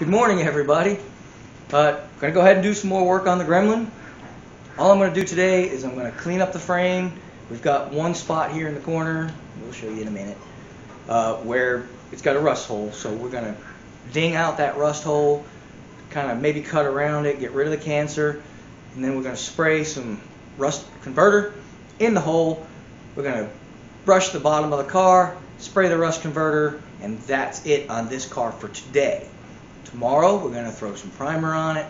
Good morning, everybody. Going to go ahead and do some more work on the Gremlin. All I'm going to do today is I'm going to clean up the frame. We've got one spot here in the corner, we'll show you in a minute, where it's got a rust hole. So we're going to ding out that rust hole, kind of maybe cut around it, get rid of the cancer, and then we're going to spray some rust converter in the hole. We're going to brush the bottom of the car, spray the rust converter, and that's it on this car for today. Tomorrow we're going to throw some primer on it,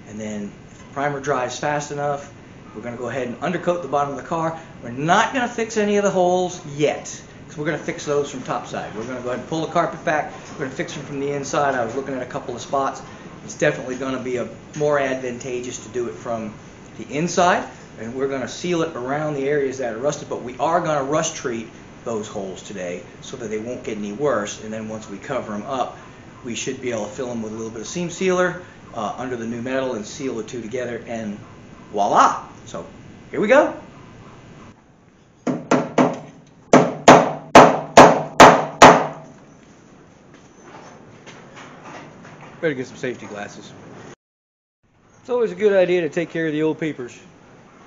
and then if the primer dries fast enough, we're going to go ahead and undercoat the bottom of the car. We're not going to fix any of the holes yet, because we're going to fix those from topside. We're going to go ahead and pull the carpet back. We're going to fix them from the inside. I was looking at a couple of spots. It's definitely going to be more advantageous to do it from the inside, and we're going to seal it around the areas that are rusted, but we are going to rust treat those holes today so that they won't get any worse, and then once we cover them up, we should be able to fill them with a little bit of seam sealer under the new metal and seal the two together, and voila! So here we go. Better get some safety glasses. It's always a good idea to take care of the old papers.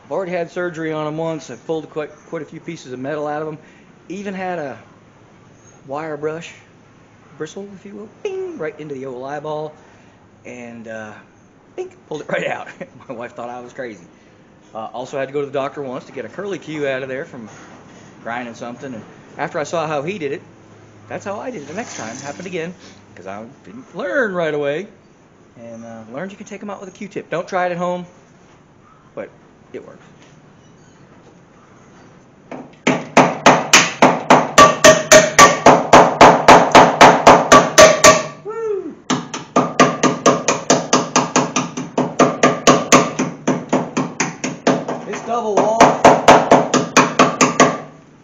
I've already had surgery on them once. I've pulled quite a few pieces of metal out of them. Even had a wire brush bristle, if you will, bing, right into the old eyeball, and bing, pulled it right out. My wife thought I was crazy. Also had to go to the doctor once to get a curly Q out of there from grinding something, and after I saw how he did it, that's how I did it the next time. Happened again, because I didn't learn right away, and learned you can take them out with a Q-tip. Don't try it at home, but it works.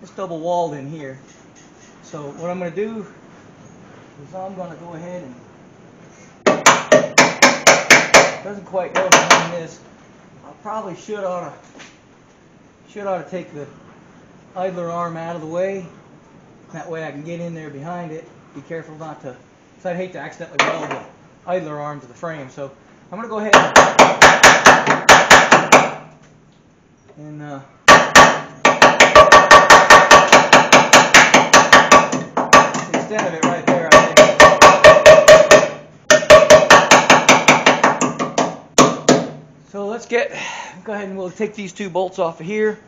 It's double walled in here. So what I'm going to do is I'm going to go ahead and, doesn't quite go behind this. I probably should ought to take the idler arm out of the way. That way I can get in there behind it. Be careful not to, because I'd hate to accidentally weld the idler arm to the frame. So I'm going to go ahead and the extent of it right there, I think. So let's go ahead and we'll take these two bolts off of here,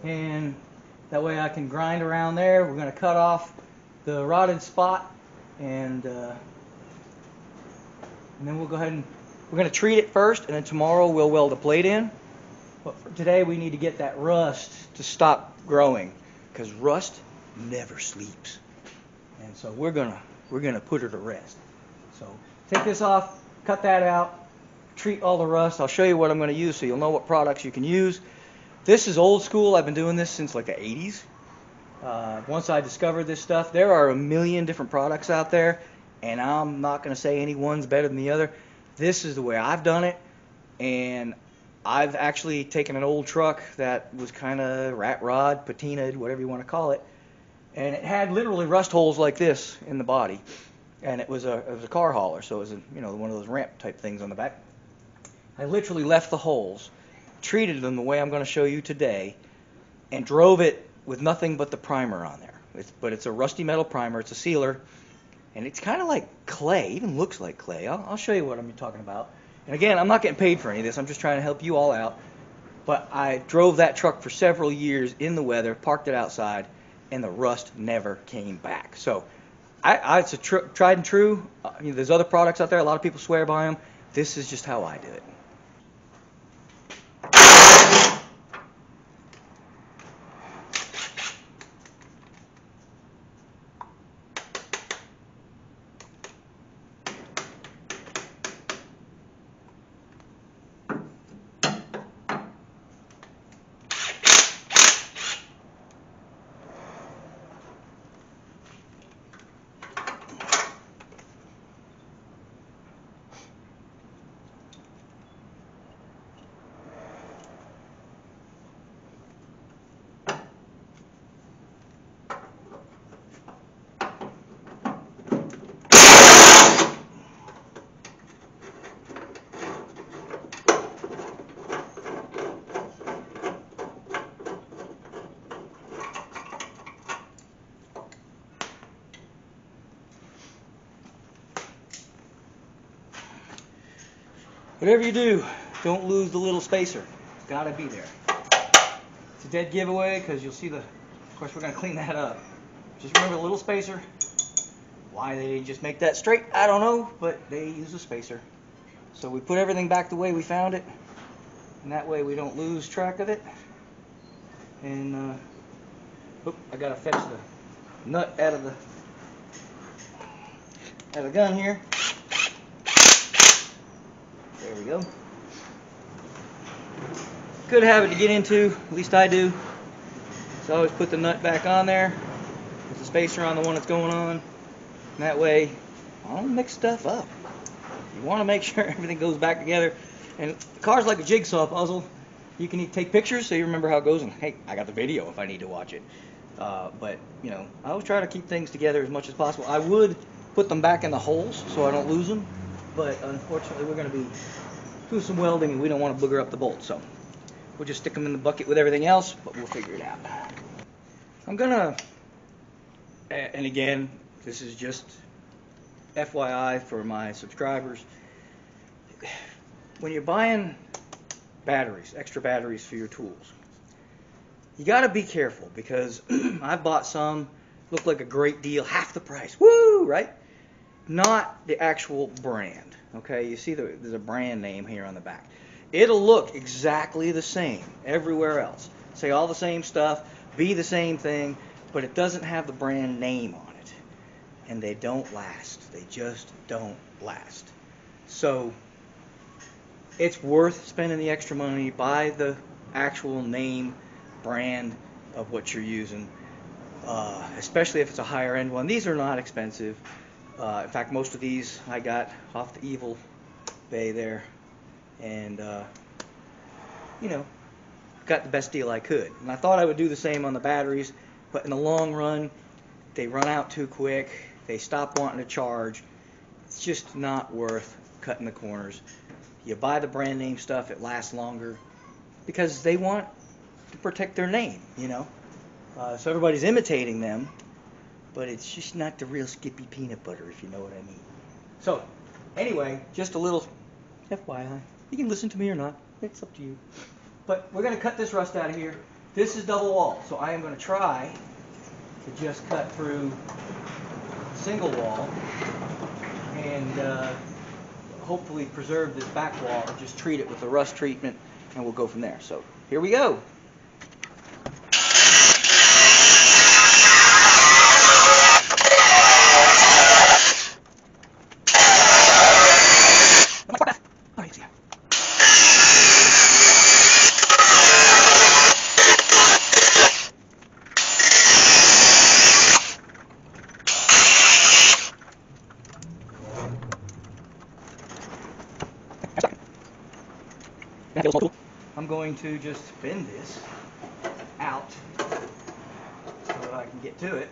and that way I can grind around there. We're going to cut off the rotted spot, and then we'll go ahead and we're going to treat it first, and then tomorrow we'll weld a plate in. But for today we need to get that rust to stop growing, because rust never sleeps. And so we're gonna put her to rest. So take this off, cut that out, treat all the rust. I'll show you what I'm going to use so you'll know what products you can use. This is old school. I've been doing this since like the 80s. Once I discovered this stuff, there are a million different products out there, and I'm not going to say any one's better than the other. This is the way I've done it, and I've actually taken an old truck that was kind of rat rod, patinaed, whatever you want to call it, and it had literally rust holes like this in the body, and it was a car hauler, so it was one of those ramp type things on the back. I literally left the holes, treated them the way I'm going to show you today, and drove it with nothing but the primer on there. But it's a rusty metal primer, it's a sealer, and it's kind of like clay, even looks like clay. I'll show you what I'm talking about. And again, I'm not getting paid for any of this, I'm just trying to help you all out. But I drove that truck for several years in the weather, parked it outside, and the rust never came back. So it's a tried and true. There's other products out there, a lot of people swear by them. This is just how I do it. Whatever you do, don't lose the little spacer. It's got to be there. It's a dead giveaway because you'll see of course we're going to clean that up. Just remember the little spacer. Why they didn't just make that straight, I don't know, but they use a spacer. So we put everything back the way we found it, and that way we don't lose track of it. And I gotta fetch the nut out of the gun here. There we go. Good habit to get into, at least I do. So I always put the nut back on there, put the spacer on the one that's going on. And that way, I don't mix stuff up. You want to make sure everything goes back together. And the car's like a jigsaw puzzle. You can take pictures so you remember how it goes. And hey, I got the video if I need to watch it. But, you know, I always try to keep things together as much as possible. I would put them back in the holes so I don't lose them. But unfortunately, we're going to be doing some welding and we don't want to booger up the bolts. So we'll just stick them in the bucket with everything else, but we'll figure it out. I'm going to, and again, this is just FYI for my subscribers. When you're buying batteries, extra batteries for your tools, you got to be careful because I bought some, look like a great deal, half the price, woo, right? Not the actual brand, okay? You see there's a brand name here on the back. It'll look exactly the same everywhere else. Say all the same stuff, be the same thing, but it doesn't have the brand name on it. And they don't last. They just don't last. So it's worth spending the extra money, buy the actual name, brand of what you're using, especially if it's a higher end one. These are not expensive. In fact, most of these I got off the Evil Bay there, and you know, got the best deal I could. And I thought I would do the same on the batteries, but in the long run, they run out too quick. They stop wanting to charge. It's just not worth cutting the corners. You buy the brand name stuff, it lasts longer because they want to protect their name, you know. So everybody's imitating them, but it's just not the real Skippy peanut butter, if you know what I mean. So anyway, just a little FYI. You can listen to me or not. It's up to you. But we're going to cut this rust out of here. This is double wall, so I am going to try to just cut through single wall and hopefully preserve this back wall and just treat it with the rust treatment, and we'll go from there. So here we go. I'm going to just bend this out so that I can get to it.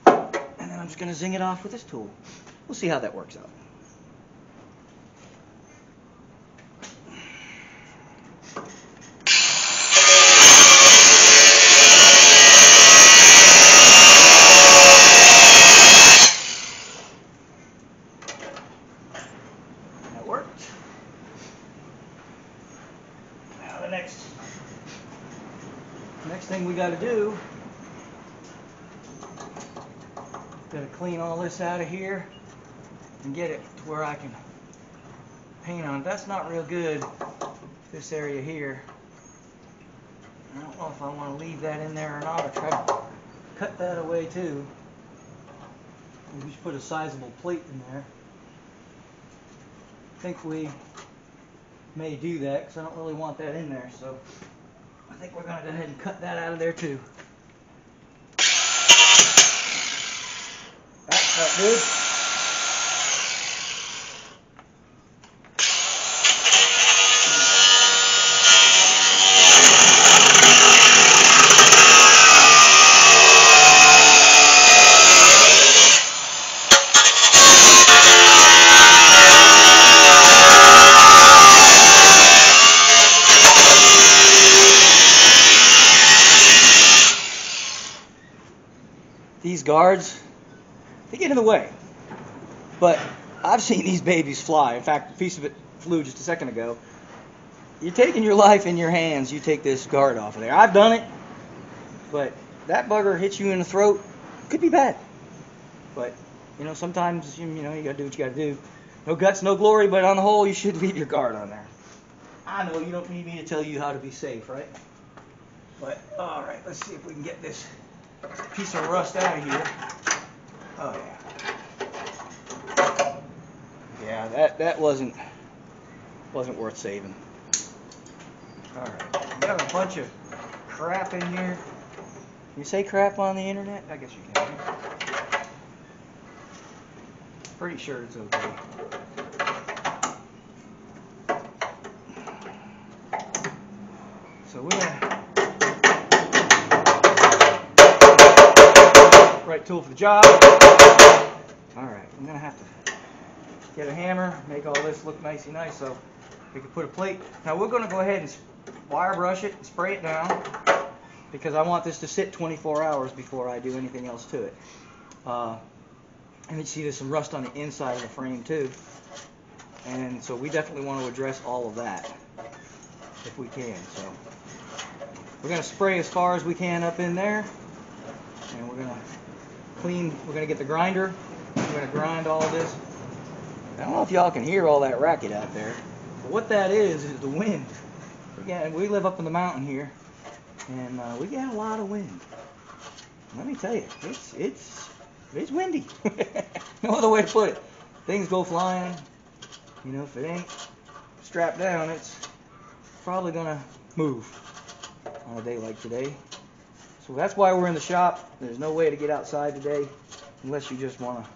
And then I'm just going to zing it off with this tool. We'll see how that works out. That worked. Now the next thing we got to do, got to clean all this out of here and get it to where I can paint on it. That's not real good, this area here. I don't know if I want to leave that in there or not. I'll try to cut that away too. We just put a sizable plate in there. I think we may do that because I don't really want that in there, so I think we're going to go ahead and cut that out of there too. That cut good. These guards, they get in the way, but I've seen these babies fly. In fact, a piece of it flew just a second ago. You're taking your life in your hands. You take this guard off of there. I've done it, but that bugger hits you in the throat. Could be bad. But, sometimes, you got to do what you got to do. No guts, no glory, but on the whole, you should leave your guard on there. I know you don't need me to tell you how to be safe, right? But, all right, let's see if we can get this piece of rust out of here. Oh, yeah. Yeah, that wasn't worth saving. All right, we got a bunch of crap in here. Can you say crap on the internet? I guess you can. Pretty sure it's okay. So we're gonna right tool for the job. All right, I'm gonna have to get a hammer, make all this look nicey nice so we can put a plate. Now we're gonna go ahead and wire brush it and spray it down because I want this to sit 24 hours before I do anything else to it. And you see there's some rust on the inside of the frame too. And so we definitely want to address all of that if we can. So we're going to spray as far as we can up in there. And we're going to clean, we're going to get the grinder. We're going to grind all of this. I don't know if y'all can hear all that racket out there. But what that is the wind. Again, we live up in the mountain here. And we get a lot of wind. Let me tell you, it's windy. No other way to put it. Things go flying. If it ain't strapped down, it's probably going to move on a day like today. So that's why we're in the shop. There's no way to get outside today unless you just want to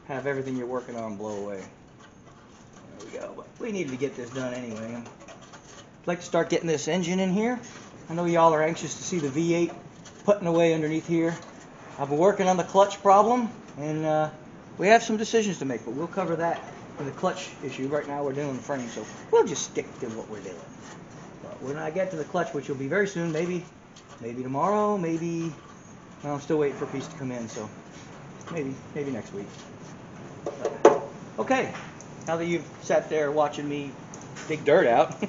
have everything you're working on blow away. There we go. But we needed to get this done anyway. I'd like to start getting this engine in here. I know y'all are anxious to see the V8 putting away underneath here. I've been working on the clutch problem, and we have some decisions to make, but we'll cover that in the clutch issue. Right now we're doing the frame, so we'll just stick to what we're doing. But when I get to the clutch, which will be very soon, maybe tomorrow, maybe, well, I'm still waiting for a piece to come in, so maybe next week. But, okay, now that you've sat there watching me dig dirt out,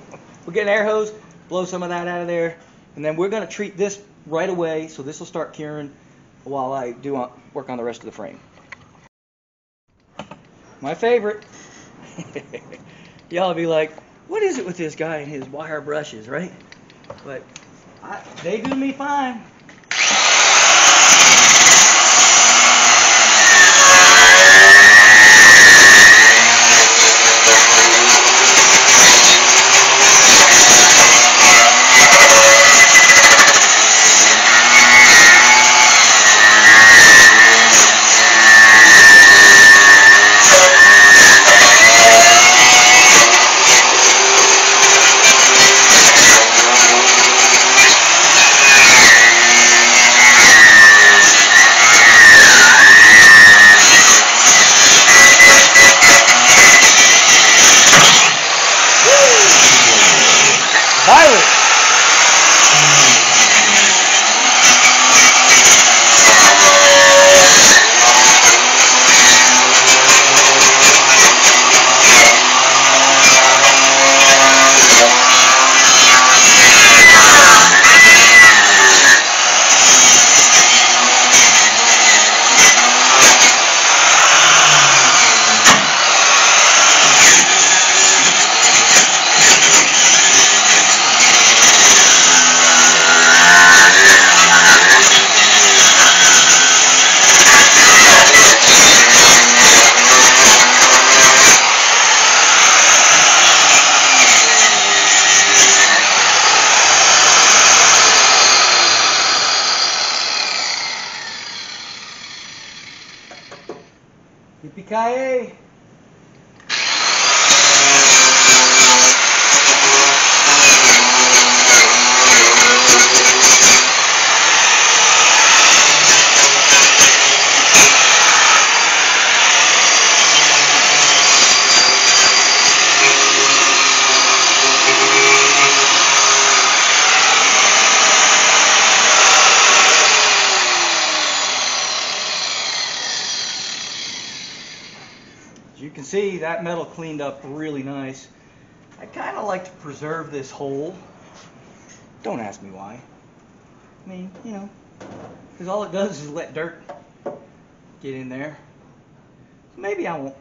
we'll get an air hose, blow some of that out of there, and then we're going to treat this right away, so this will start curing while I do work on the rest of the frame. My favorite. Y'all will be like, what is it with this guy and his wire brushes, right? But they do me fine. Yippee-ki-yay! As you can see, that metal cleaned up really nice. I kind of like to preserve this hole. Don't ask me why. I mean, you know, because all it does is let dirt get in there. Maybe I won't.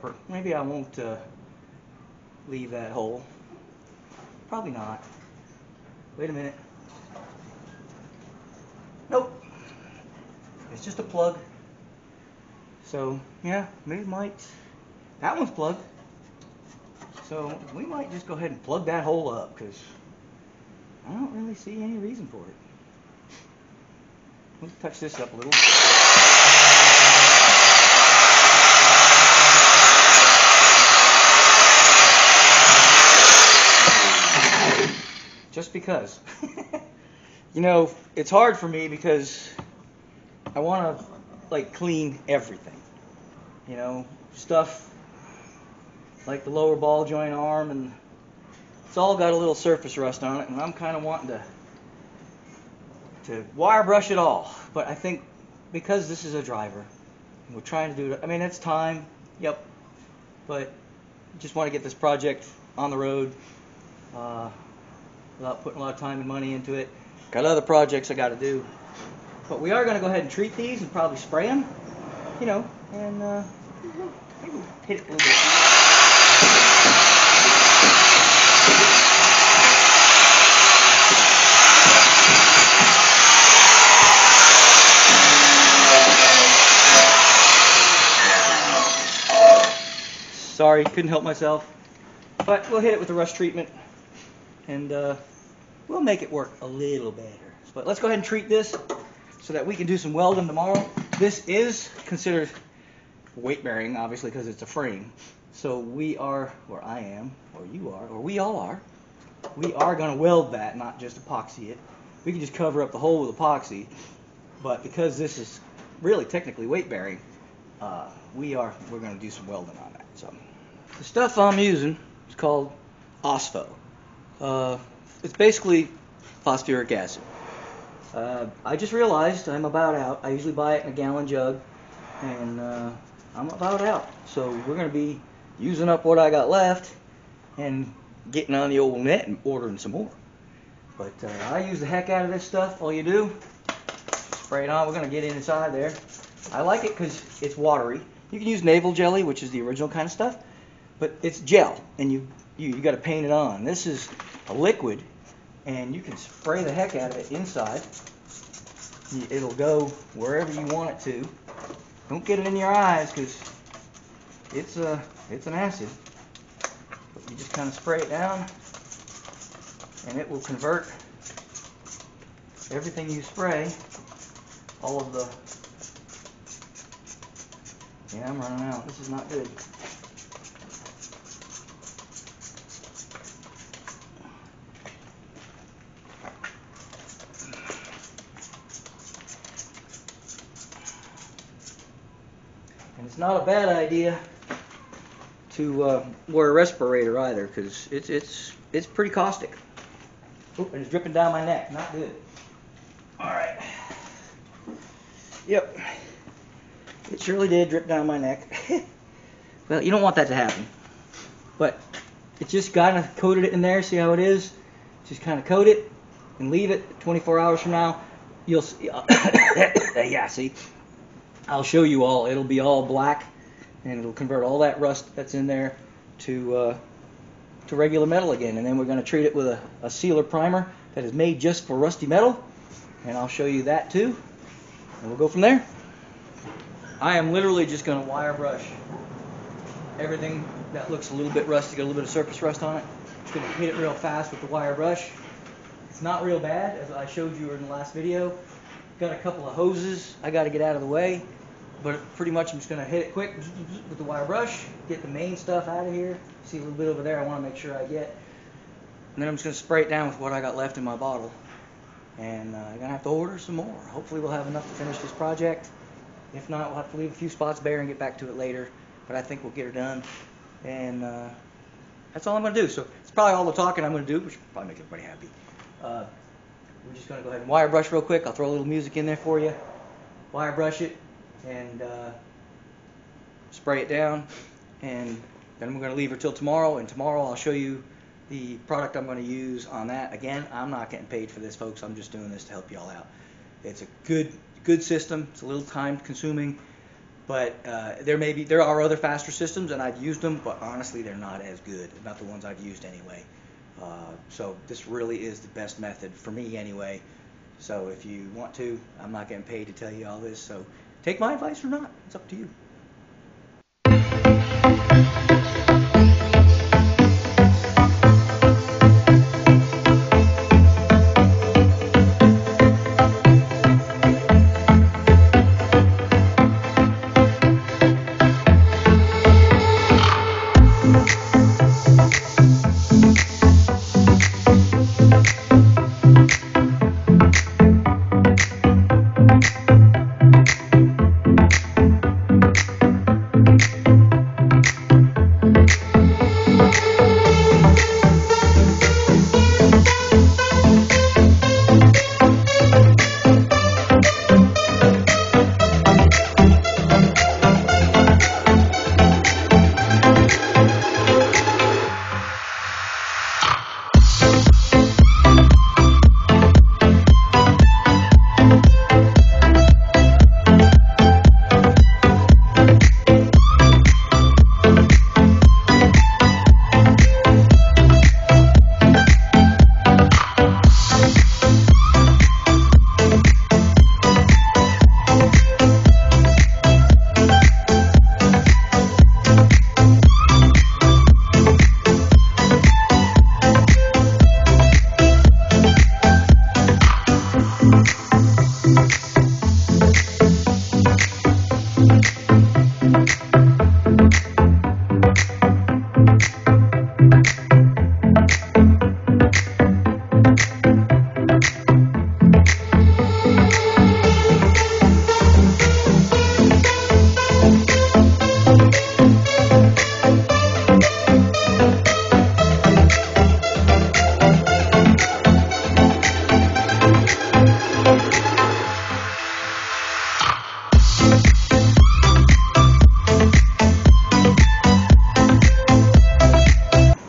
Leave that hole. Probably not. Wait a minute. Nope. It's just a plug. So yeah, maybe might. That one's plugged. So we might just go ahead and plug that hole up because I don't really see any reason for it. Let's touch this up a little. Just because. You know, it's hard for me because I want to like clean everything. You know, stuff like the lower ball joint arm, and it's all got a little surface rust on it, and I'm kind of wanting to wire brush it all. But I think because this is a driver, and we're trying to do it, I mean, it's time, yep, but just want to get this project on the road without putting a lot of time and money into it. Got other projects I got to do. But we are going to go ahead and treat these and probably spray them, you know, and maybe hit it a little bit. Sorry, couldn't help myself. But we'll hit it with the rust treatment, and we'll make it work a little better. But let's go ahead and treat this so that we can do some welding tomorrow. This is considered weight bearing, obviously, because it's a frame. So we are, or I am, or you are, or we all are, we are going to weld that, not just epoxy it. We can just cover up the hole with epoxy, but because this is really technically weight bearing, we're going to do some welding on that. So the stuff I'm using is called OSPHO. It's basically phosphoric acid. I just realized I'm about out. I usually buy it in a gallon jug, and I'm about out. So we're going to be using up what I got left and getting on the old net and ordering some more. But I use the heck out of this stuff. All you do, spray it on. We're going to get inside there. I like it because it's watery. You can use navel jelly, which is the original kind of stuff, but it's gel, and you got to paint it on. This is a liquid, and you can spray the heck out of it inside. It'll go wherever you want it to. Don't get it in your eyes because it's an acid. But you just kind of spray it down, and it will convert everything you spray. All of the... Yeah, I'm running out. This is not good. And it's not a bad idea to wear a respirator either, because it's pretty caustic. Oop, and it's dripping down my neck. Not good. All right. Yep. It surely did drip down my neck. Well, you don't want that to happen. But it just kind of coated it in there. See how it is? Just kind of coat it and leave it. 24 hours from now, you'll see. Yeah, see? I'll show you all. It'll be all black, and it'll convert all that rust that's in there to regular metal again. And then we're going to treat it with a sealer primer that is made just for rusty metal. And I'll show you that too. And we'll go from there. I am literally just going to wire brush everything that looks a little bit rusty, got a little bit of surface rust on it. Just going to hit it real fast with the wire brush. It's not real bad, as I showed you in the last video. Got a couple of hoses I got to get out of the way, but pretty much I'm just going to hit it quick with the wire brush, get the main stuff out of here. See a little bit over there I want to make sure I get. And then I'm just going to spray it down with what I got left in my bottle. And I'm going to have to order some more. Hopefully we'll have enough to finish this project. If not, we'll have to leave a few spots bare and get back to it later. But I think we'll get her done. And that's all I'm going to do. So it's probably all the talking I'm going to do, which will probably make everybody happy. We're just going to go ahead and wire brush real quick. I'll throw a little music in there for you. Wire brush it and spray it down. and then we're going to leave her till tomorrow, and tomorrow I'll show you the product I'm going to use on that. Again, I'm not getting paid for this, folks. I'm just doing this to help y'all out. It's a good system. It's a little time consuming, but there are other faster systems, and I've used them, but honestly they're not as good. Not the ones I've used anyway. So this really is the best method for me anyway. So if you want to, I'm not getting paid to tell you all this, so take my advice or not. It's up to you.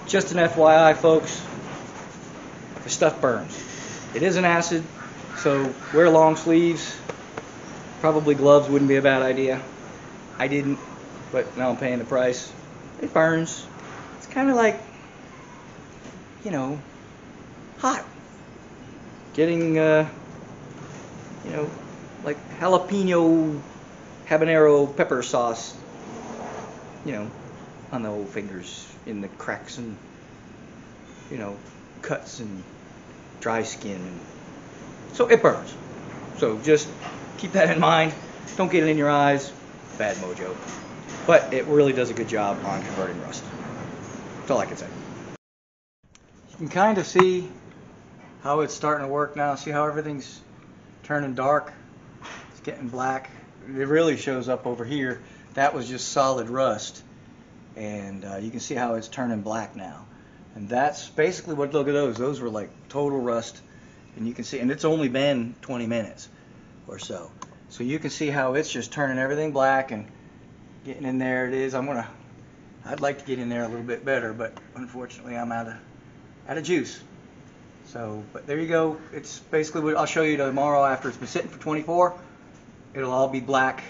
Just an FYI, folks, the stuff burns. It is an acid, so wear long sleeves. Probably gloves wouldn't be a bad idea. I didn't, but now I'm paying the price. It burns. It's kind of like, you know, hot. Getting, like jalapeno habanero pepper sauce, on the old fingers, in the cracks and, cuts and dry skin. So it burns. So just keep that in mind. Don't get it in your eyes. Bad mojo. But it really does a good job on converting rust. That's all I can say. You can kind of see how it's starting to work now. See how everything's turning dark? It's getting black. It really shows up over here. That was just solid rust. And you can see how it's turning black now. And that's basically what, look at those. Those were like total rust. And you can see, and it's only been 20 minutes or so. So you can see how it's just turning everything black and getting in there. It is. I'd like to get in there a little bit better, but unfortunately I'm out of juice. So, but there you go. It's basically what I'll show you tomorrow after it's been sitting for 24. It'll all be black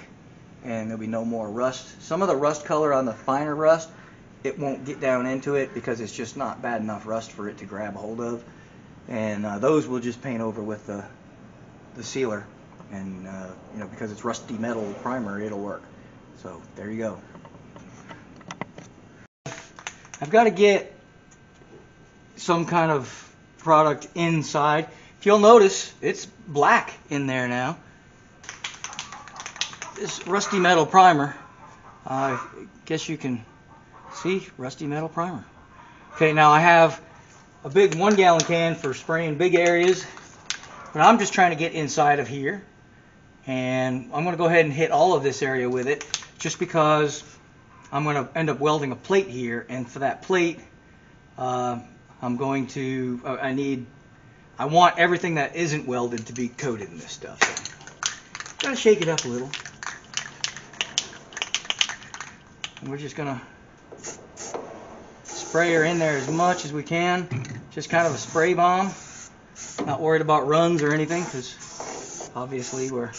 and there'll be no more rust. Some of the rust color on the finer rust, it won't get down into it because it's just not bad enough rust for it to grab a hold of. And those we'll just paint over with the sealer. And because it's rusty metal primer, it'll work. So there you go. I've got to get some kind of product inside. If you'll notice, it's black in there now. This rusty metal primer. I guess you can see rusty metal primer. Okay, now I have a big 1 gallon can for spraying big areas, but I'm just trying to get inside of here. And I'm going to go ahead and hit all of this area with it, just because I'm going to end up welding a plate here, and for that plate, I want everything that isn't welded to be coated in this stuff. So, gotta shake it up a little. And we're just gonna Spray her in there as much as we can. Just kind of a spray bomb. Not worried about runs or anything, because obviously we're...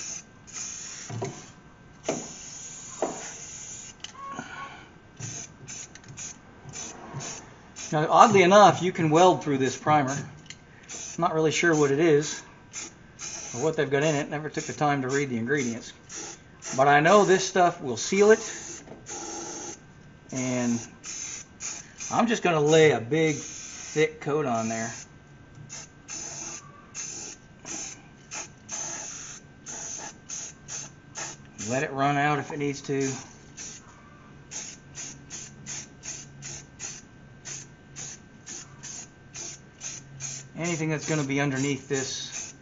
Now, oddly enough, you can weld through this primer. I'm not really sure what it is or what they've got in it. Never took the time to read the ingredients. But I know this stuff will seal it. And I'm just going to lay a big, thick coat on there. Let it run out if it needs to. Anything that's going to be underneath this.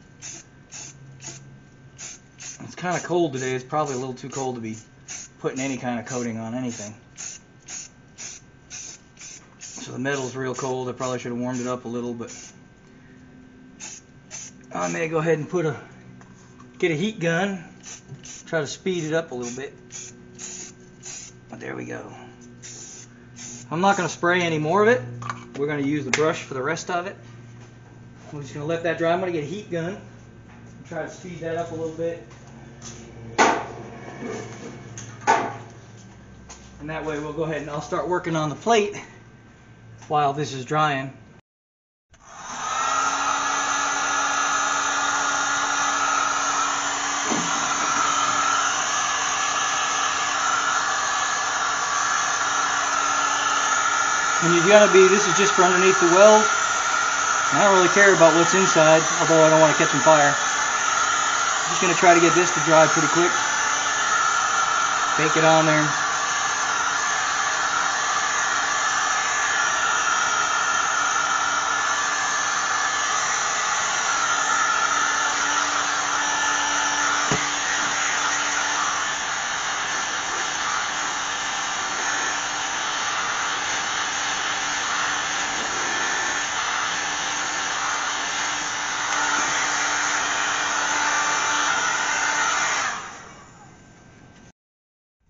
It's kind of cold today. It's probably a little too cold to be putting any kind of coating on anything. So the metal's real cold. I probably should have warmed it up a little, but I may go ahead and get a heat gun, try to speed it up a little bit. But there we go. I'm not going to spray any more of it. We're going to use the brush for the rest of it. I'm just going to let that dry. I'm going to get a heat gun and try to speed that up a little bit. And that way we'll go ahead and I'll start working on the plate while this is drying. And you're going to be, this is just for underneath the weld. I don't really care about what's inside, although I don't want to catch on fire. I'm just going to try to get this to dry pretty quick. Bake it on there.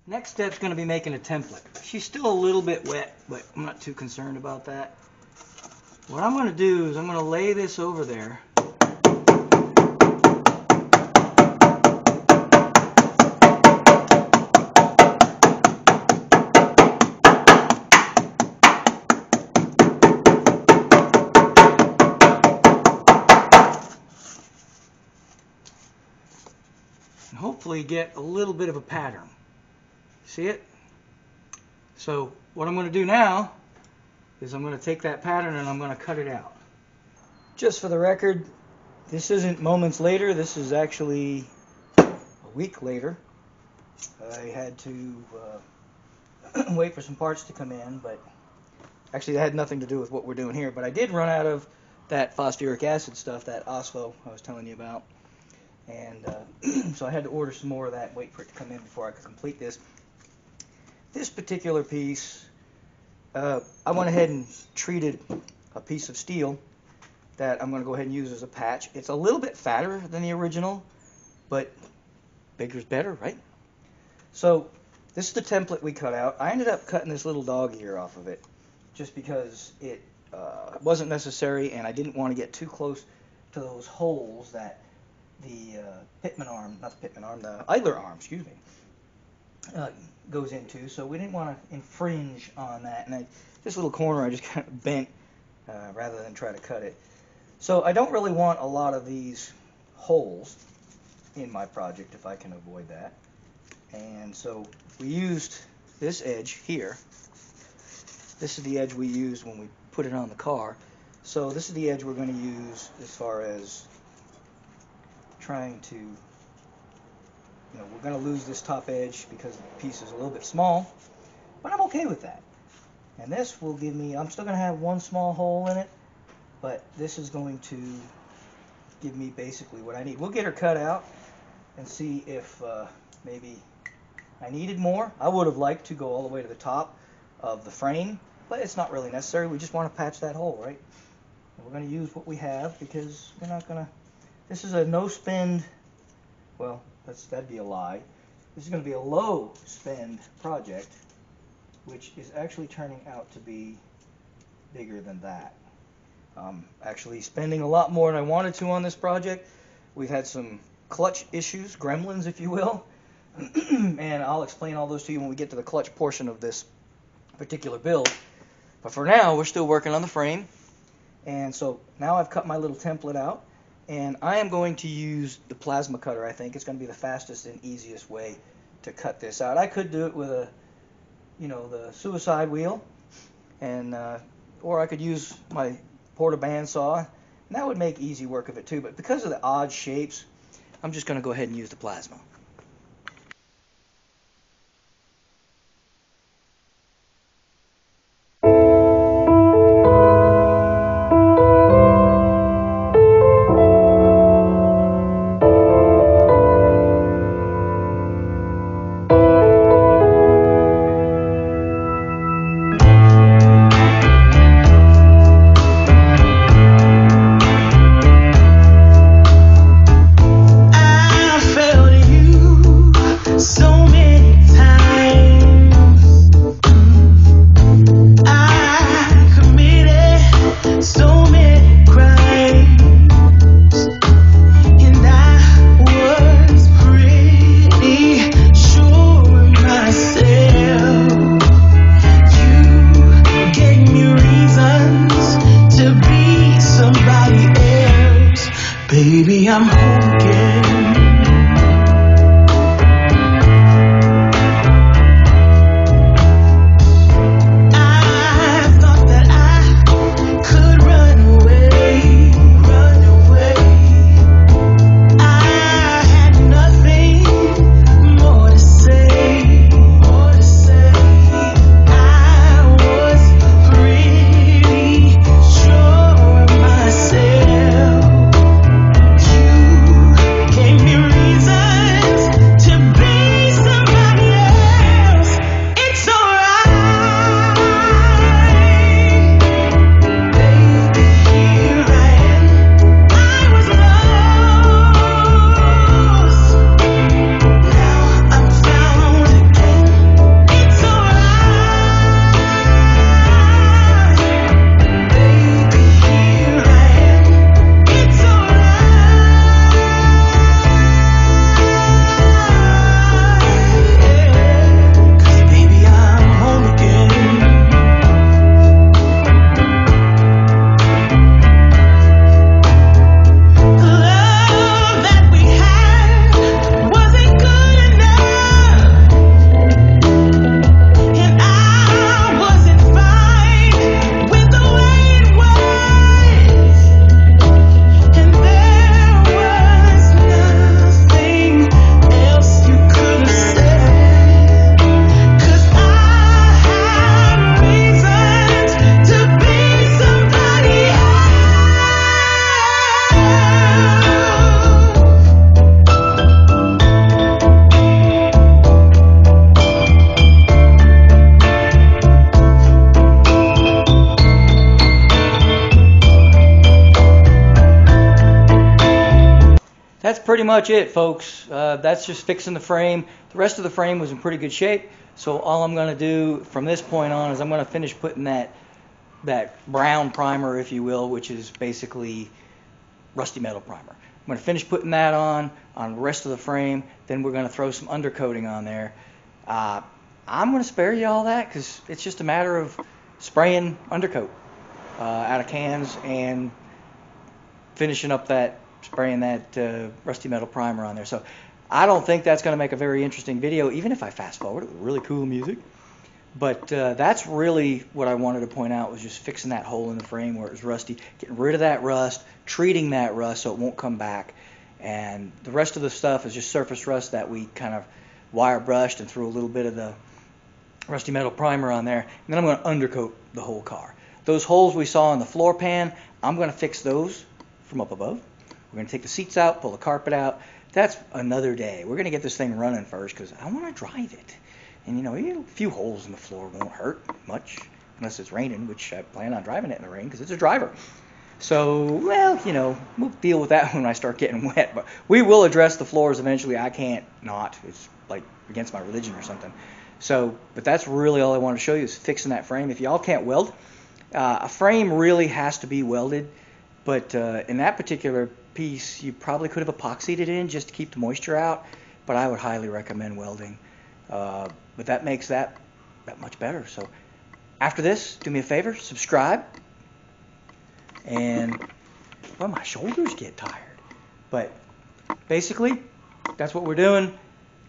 Next step's going to be making a template. She's still a little bit wet, but I'm not too concerned about that. What I'm going to do is I'm going to lay this over there. And hopefully get a little bit of a pattern. See it? So what I'm going to do now is I'm going to take that pattern and I'm going to cut it out. Just for the record, this isn't moments later. This is actually a week later. I had to wait for some parts to come in, but actually that had nothing to do with what we're doing here. But I did run out of that phosphoric acid stuff, that OSFO I was telling you about. And so I had to order some more of that, wait for it to come in before I could complete this. This particular piece, I went ahead and treated a piece of steel that I'm going to go ahead and use as a patch. It's a little bit fatter than the original, but bigger's better, right? So this is the template we cut out. I ended up cutting this little dog ear off of it just because it wasn't necessary, and I didn't want to get too close to those holes that the the idler arm, excuse me, goes into. So we didn't want to infringe on that. And this little corner I just kind of bent rather than try to cut it. So I don't really want a lot of these holes in my project if I can avoid that. And so we used this edge here. This is the edge we used when we put it on the car. So this is the edge we're going to use as far as trying to, we're going to lose this top edge because the piece is a little bit small, but I'm okay with that. And this will give me, I'm still going to have one small hole in it, but this is going to give me basically what I need. We'll get her cut out and see if maybe I needed more. I would have liked to go all the way to the top of the frame, but it's not really necessary. We just want to patch that hole, right? And we're going to use what we have because we're not going to, this is a no spend, well, that'd be a lie. This is going to be a low spend project. which is actually turning out to be bigger than that. Actually spending a lot more than I wanted to on this project. We've had some clutch issues, gremlins if you will, and I'll explain all those to you when we get to the clutch portion of this particular build. But for now, we're still working on the frame. And so now I've cut my little template out, and I am going to use the plasma cutter. I think it's going to be the fastest and easiest way to cut this out. I could do it with a, the suicide wheel, and or I could use my porta bandsaw, and that would make easy work of it too. But because of the odd shapes, I'm just going to go ahead and use the plasma. Baby, I'm home again. I thought that I could run away, run away. I had nothing more to say, more to say. I was pretty sure of myself. Gave me reasons to be somebody else. It's alright, baby, here I am. I was lost, now I'm found again. It's alright, baby, here I am. It's That's pretty much it, folks. That's just fixing the frame. The rest of the frame was in pretty good shape. So all I'm going to do from this point on is I'm going to finish putting that brown primer, if you will, which is basically rusty metal primer. I'm going to finish putting that on the rest of the frame. Then we're going to throw some undercoating on there. I'm going to spare you all that because it's just a matter of spraying undercoat out of cans and finishing up spraying that rusty metal primer on there. So I don't think that's going to make a very interesting video, even if I fast forward it with really cool music. But that's really what I wanted to point out, was just fixing that hole in the frame where it was rusty, getting rid of that rust, treating that rust so it won't come back. And the rest of the stuff is just surface rust that we kind of wire brushed and threw a little bit of the rusty metal primer on there. And then I'm going to undercoat the whole car. Those holes we saw in the floor pan, I'm going to fix those from up above. We're going to take the seats out, pull the carpet out. That's another day. We're going to get this thing running first because I want to drive it. And, a few holes in the floor won't hurt much unless it's raining, which I plan on driving it in the rain because it's a driver. So, well, we'll deal with that when I start getting wet. But we will address the floors eventually. I can't not. It's like against my religion or something. So, but that's really all I want to show you is fixing that frame. If y'all can't weld, a frame really has to be welded, but in that particular piece, you probably could have epoxied it in just to keep the moisture out, but I would highly recommend welding. But that makes that much better. So after this, do me a favor, subscribe. And, well, my shoulders get tired. But basically, that's what we're doing.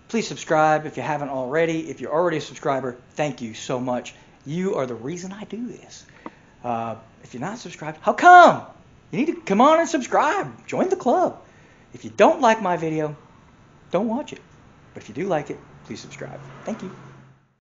Please subscribe if you haven't already. If you're already a subscriber, thank you so much. You are the reason I do this. If you're not subscribed, how come? You need to come on and subscribe. Join the club. If you don't like my video, don't watch it. But if you do like it, please subscribe. Thank you.